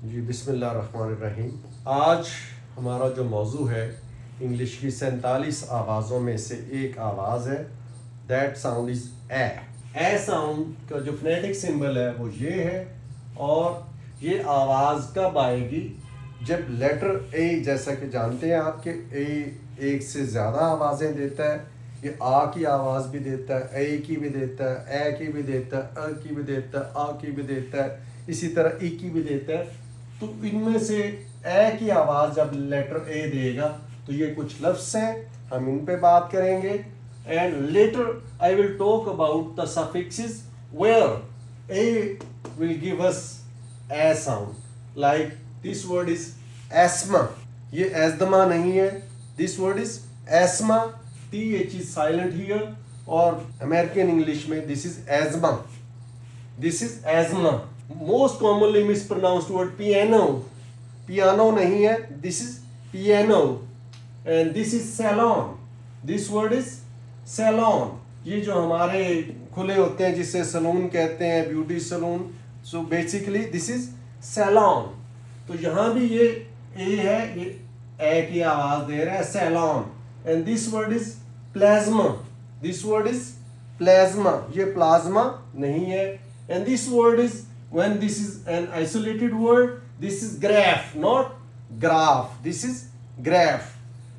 जी बिस्मिल्लाहिर्रहमानिर्रहीम। आज हमारा जो मौजू है इंग्लिश की 47 आवाज़ों में से एक आवाज़ है। That sound is a sound का जो फोनेटिक सिंबल है वो ये है। और ये आवाज़ कब आएगी? जब लेटर ए, जैसा कि जानते हैं आप कि ए एक से ज़्यादा आवाज़ें देता है। ये आ की आवाज़ भी देता है, ए की भी देता है, ए की भी देता है, अ की भी देता है, आ की भी देता है, इसी तरह ई की भी देता है। तो इनमें से ए की आवाज़ जब लेटर ए देगा तो ये कुछ लफ्ज़ हैं, हम इन पे बात करेंगे। And later I will talk about the suffixes where A will give us A sound. Like this word is asthma, ये एजदमा नहीं है। This word is asthma, T H is silent here. और अमेरिकन इंग्लिश में this is asthma, this is asthma. Most commonly mispronounced word piano, piano नहीं है, this is piano. And this is salon, this word is salon. ये जो हमारे खुले होते हैं जिसे सलून कहते हैं, beauty salon, so basically this is salon. तो यहाँ भी ये ए है, ये ए की आवाज दे रहा है, salon. And this word is plasma, this word is plasma, ये प्लाज्मा नहीं है। And this word is, when this is an isolated word, this is graph, not graph, this is graph.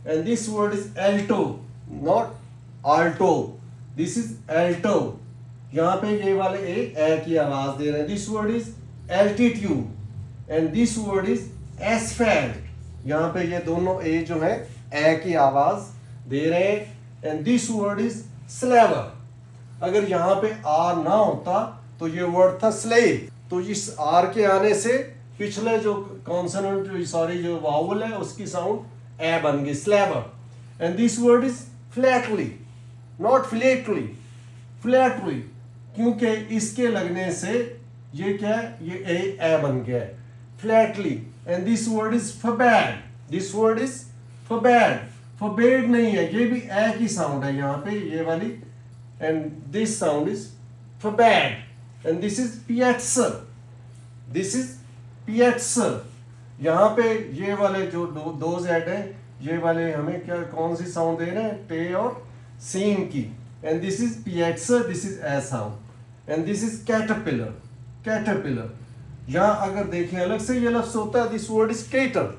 And this word is alto, not alto, this is alto. यहाँ पे ये वाले ए की आवाज दे रहे हैं। This word is altitude and this word is asphalt. यहाँ पे ये दोनों ए जो है ए की आवाज दे रहे हैं। And this word is slaver. अगर यहाँ पे आर ना होता तो ये वर्ड था slave। तो इस आर के आने से पिछले जो कॉन्सोनेंट, सॉरी जो वावल है उसकी साउंड ए बन गई, slabber. And this word is flatly, not flatly, flatly, क्योंकि इसके लगने से ये क्या है, ये ए बन गया है, flatly. And this word is forbade, this word is forbade, forbade नहीं है, ये भी ए की साउंड है यहाँ पे, ये वाली। And this sound is forbade. And this is piazza, this is piazza। यहाँ पे ये वाले जो दो जेड हैं, ये वाले हमें क्या कौन सी साउंड दे रहे हैं, टे और सीन की। And this is piazza, this is a sound। And this is caterpillar, caterpillar। यहाँ अगर देखें अलग से ये लफ्ज होता है, this word is cater।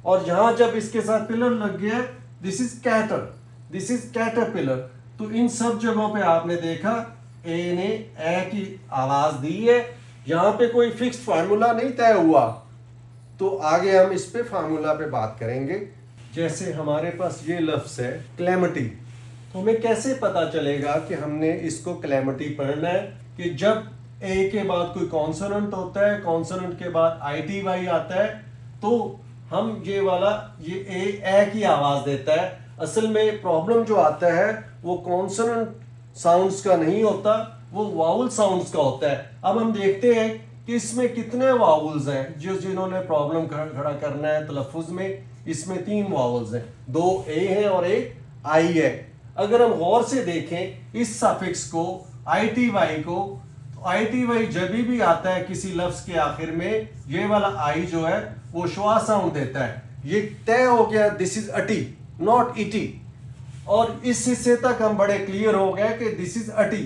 और यहाँ जब इसके साथ पिलर लग गया, this is cater, this is caterpillar। तो इन सब जगहों पे आपने देखा ए ने ए की आवाज दी है। यहाँ पे कोई फिक्स्ड फार्मूला नहीं तय हुआ, तो आगे हम इस पे फार्मूला पे बात करेंगे। जैसे हमारे पास ये लफ्ज है क्लैमिटी, तो हमें कैसे पता चलेगा कि हमने इसको क्लैमिटी पढ़ना है? कि जब ए के बाद कोई कॉन्सोनेंट होता है, कॉन्सोनेंट के बाद ITY आता है, तो हम ये वाला ये ए की आवाज देता है। असल में प्रॉब्लम जो आता है वो कॉन्सोनेंट साउंड्स का नहीं होता, वो वाउल साउंड्स का होता है। अब हम देखते हैं कि इसमें कितने वाउल्स हैं, जिन्होंने प्रॉब्लम खड़ा करना है तलफ़ुज़ में। इसमें 3 वाउल्स हैं, 2 ए हैं और एक आई है। अगर हम गौर से देखें इस सफिक्स को, ITY को, तो ITY जब भी आता है किसी लफ्ज के आखिर में, ये वाला आई जो है वो श्वा साउंड देता है। ये तय हो गया, दिस इज अटी, नॉट इटी। और इस हिस्से तक हम बड़े क्लियर हो गए कि दिस इज अटी।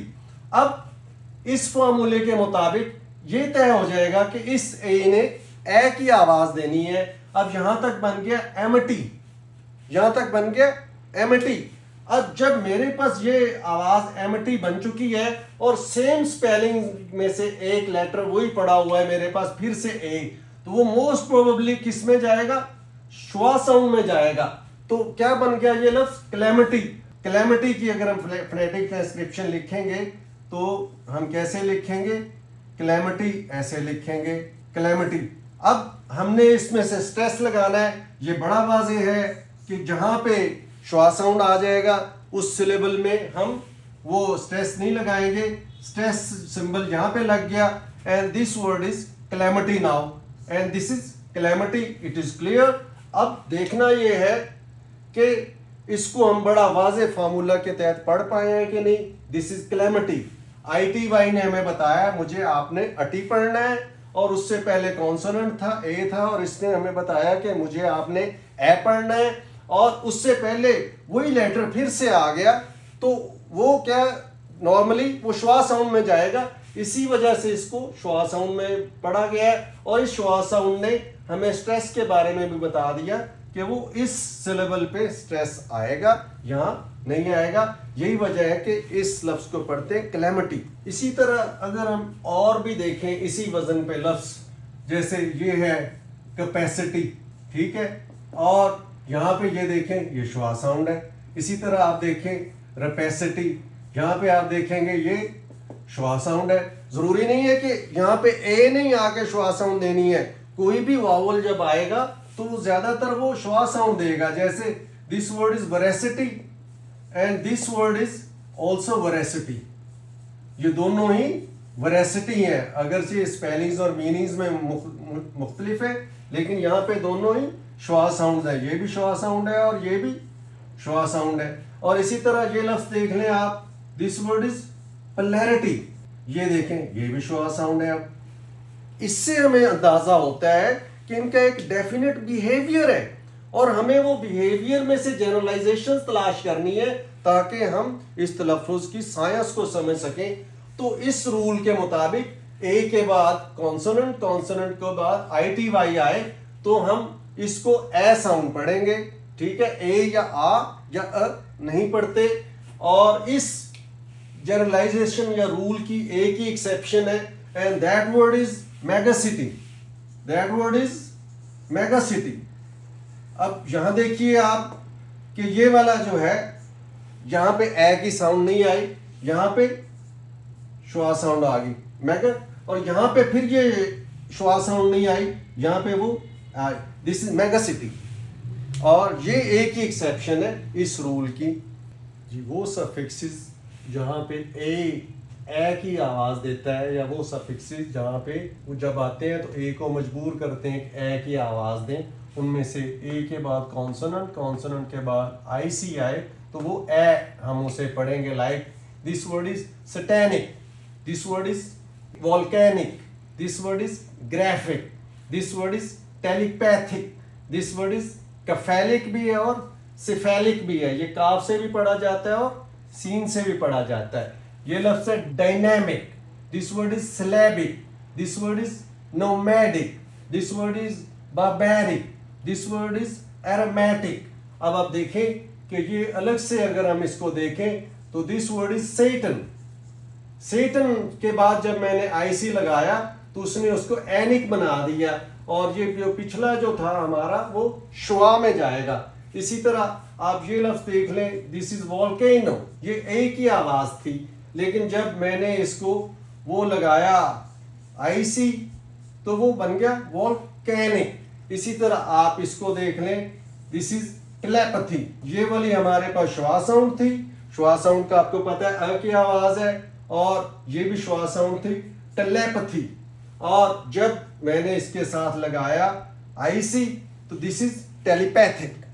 अब इस फॉर्मूले के मुताबिक ये तय हो जाएगा कि इस ए ने ए की आवाज देनी है। अब यहां तक बन गया एमटी, यहां तक बन गया एमटी। अब जब मेरे पास ये आवाज एमटी बन चुकी है और सेम स्पेलिंग में से एक लेटर वही पड़ा हुआ है मेरे पास फिर से ए, तो वो मोस्ट प्रोबेबली किस में जाएगा, श्वा साउंड में जाएगा। तो क्या बन गया ये लफ्ज, क्लैमिटी। क्लैमिटी की अगर हम फोनेटिक ट्रांसक्रिप्शन लिखेंगे तो हम कैसे लिखेंगे, क्लैमिटी ऐसे लिखेंगे, क्लैमिटी। अब हमने इसमें से स्ट्रेस लगाना है। ये बड़ा वाज़ेह है कि जहां पे श्वा साउंड आ जाएगा उस सिलेबल में हम वो स्ट्रेस नहीं लगाएंगे। स्ट्रेस सिंबल यहां पे लग गया। And this word is calamity now, and this is calamity, it is clear. अब देखना ये है कि इसको हम बड़ा वाज़े फार्मूला के तहत पढ़ पाए हैं कि नहीं। This is calamity. ITY ने हमें बताया मुझे आपने अटी पढ़ना है और उससे पहले कॉन्सोनेंट था, ए था, और इसने हमें बताया कि मुझे आपने ए पढ़ना है, और उससे पहले वही लेटर फिर से आ गया, तो वो क्या नॉर्मली वो श्वा साउंड में जाएगा, इसी वजह से इसको श्वा साउंड में पढ़ा गया है। और इस श्वा साउंड ने हमें स्ट्रेस के बारे में भी बता दिया कि वो इस सिलेबल पे स्ट्रेस आएगा, यहाँ नहीं आएगा। यही वजह है कि इस लफ्ज को पढ़ते हैं कैलेमिटी। इसी तरह अगर हम और भी देखें इसी वजन पे लफ्ज, जैसे ये है कैपेसिटी, ठीक है, और यहाँ पे ये देखें ये श्वा साउंड है। इसी तरह आप देखें रेपेसिटी, यहाँ पे आप देखेंगे ये श्वा साउंड है। जरूरी नहीं है कि यहाँ पे ए नहीं आके श्वा साउंड देनी है, कोई भी वावल जब आएगा तो ज्यादातर वो श्वा साउंड देगा। जैसे this word is veracity and this word is also veracity, ये दोनों ही वेरासिटी है, अगरचे स्पेलिंग्स और मीनिंग्स में मुख्तलिफ है, लेकिन यहाँ पे दोनों ही श्वा साउंड है। ये भी श्वा साउंड है और ये भी श्वा साउंड है। और इसी तरह ये लफ्ज देख लें आप, दिस वर्ड इज पोलैरिटी, ये देखें ये भी श्वा साउंड है। अब इससे हमें अंदाजा होता है कि इनका एक डेफिनेट बिहेवियर है, और हमें वो बिहेवियर में से जनरलाइजेशन तलाश करनी है ताकि हम इस तलफ़ुज़ की साइंस को समझ सकें। तो इस रूल के मुताबिक ए के बाद कॉन्सोनेंट, कॉन्सोनेंट के बाद ITY आए तो हम इसको ए साउंड पढ़ेंगे, ठीक है, ए या आ या अ नहीं पढ़ते। और इस जनरलाइजेशन या रूल की एक ही एक्सेप्शन है, and that word is megacity, that word is megacity. अब यहां देखिए आप कि ये वाला जो है, यहां पे ए की साउंड नहीं आई, यहां पे श्वा साउंड आ गई मेगा, और यहां पे फिर ये श्वा साउंड नहीं आई, यहां पे वो आई, दिस इज मेगासिटी। और ये एक ही एक्सेप्शन है इस रूल की जी। वो सफिक्सेस जहां पे ए की आवाज देता है, या वो सफिक्सेस जहां पे वो जब आते हैं तो ए को मजबूर करते हैं कि ए की आवाज दें, उनमें से ए के बाद कॉन्सोनेंट, कॉन्सोनेंट के बाद IC आए तो वो ए हम उसे पढ़ेंगे। Like this word is satanic, this word is volcanic, this word is graphic, this word is telepathic, this word is cephalic भी है और सिफेलिक भी है। ये काफ से भी पढ़ा जाता है और सीन से भी पढ़ा जाता है। ये लफ्ज है dynamic, this word is syllabic, this word is nomadic, this word is barbaric, this word is aromatic. अब आप देखें कि ये अलग से अगर हम इसको देखें तो दिस वर्ड इज सेटन, सेटन के बाद जब मैंने IC लगाया तो उसने उसको एनिक बना दिया, और ये जो पिछला जो था हमारा वो श्वा में जाएगा। इसी तरह आप ये लफ्ज देख लें, दिस इज वोल्केनो, ये ए की आवाज थी, लेकिन जब मैंने इसको वो लगाया IC तो वो बन गया वोल्केनिक। इसी तरह आप इसको देख लें, दिस इज टेलीपैथी, ये वाली हमारे पास श्वा साउंड थी, श्वा साउंड का आपको पता है अ की आवाज है, और ये भी श्वा साउंड थी, टेलीपैथी। और जब मैंने इसके साथ लगाया IC तो दिस इज टेलीपैथिक।